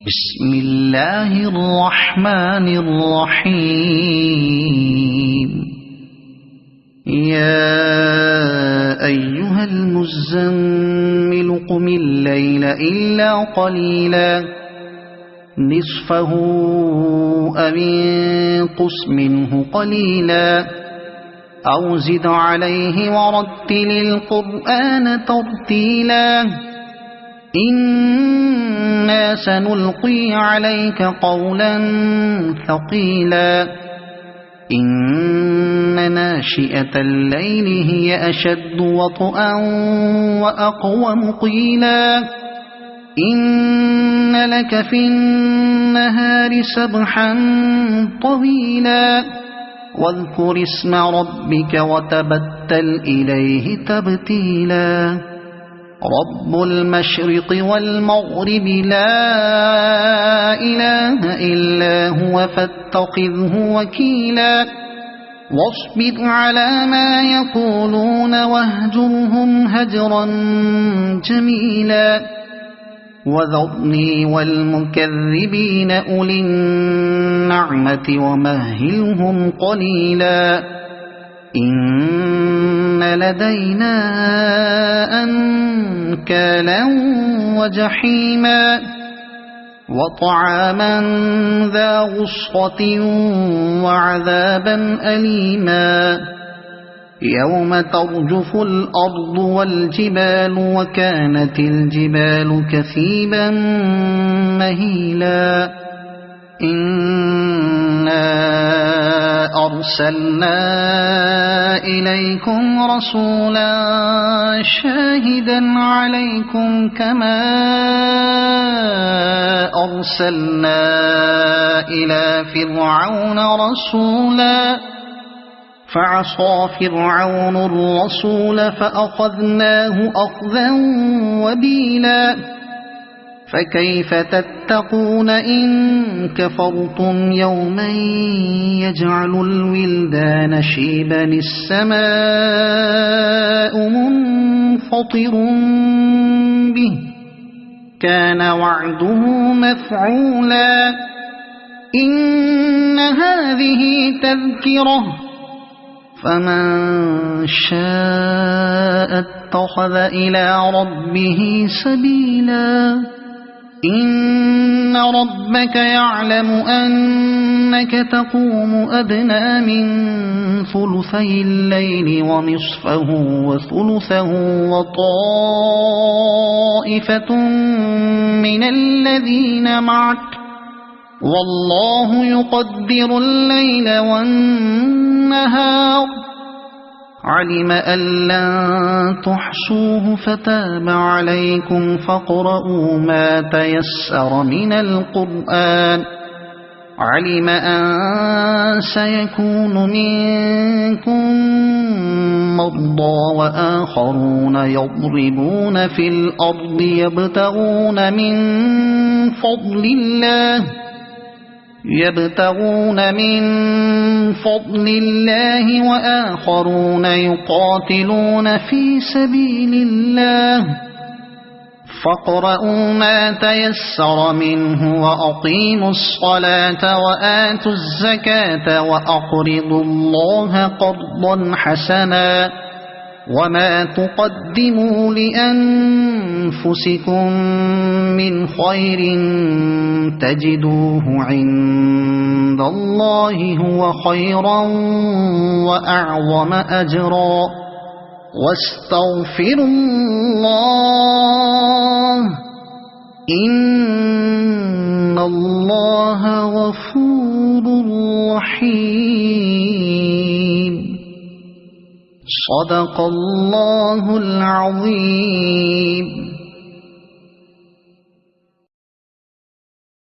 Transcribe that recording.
بسم الله الرحمن الرحيم. يا أيها المزمل قم الليل إلا قليلا نصفه أو انقص منه قليلا أو زد عليه ورتل القرآن ترتيلا إنا سنلقي عليك قولا ثقيلا إن ناشئة الليل هي أشد وطئا وأقوم قيلا إن لك في النهار سبحا طويلا واذكر اسم ربك وتبتل إليه تبتيلا رب المشرق والمغرب لا إله إلا هو فاتخذه وكيلا واصبر على ما يقولون واهجرهم هجرا جميلا وذرني والمكذبين أولي النعمة ومهلهم قليلا إن لدينا أنكالا وجحيما وطعاما ذا غصة وعذابا أليما يوم ترجف الأرض والجبال وكانت الجبال كثيبا مهيلا إنا أرسلنا إليكم رسولا شاهدا عليكم كما أرسلنا إلى فرعون رسولا فعصى فرعون الرسول فأخذناه أخذا وبيلا فكيف تتقون إن كفرتم يوما يجعل الولدان شيبا السماء منفطر به كان وعده مفعولا إن هذه تذكرة فمن شاء اتخذ إلى ربه سبيلا إن ربك يعلم أنك تقوم أدنى من ثلثي الليل ونصفه وثلثه وطائفة من الذين معك والله يقدر الليل والنهار علم أن لن تحصوه فتاب عليكم فاقرؤوا ما تيسر من القرآن علم أن سيكون منكم مرضى وآخرون يضربون في الأرض يبتغون من فضل الله وآخرون يقاتلون في سبيل الله فاقرؤوا ما تيسر منه وأقيموا الصلاة وآتوا الزكاة وأقرضوا الله قرضا حسنا وما تقدموا لأنفسكم من خير تجدوه عند الله هو خيرا وأعظم أجرا واستغفروا الله إن الله غفور رحيم صدق الله العظيم.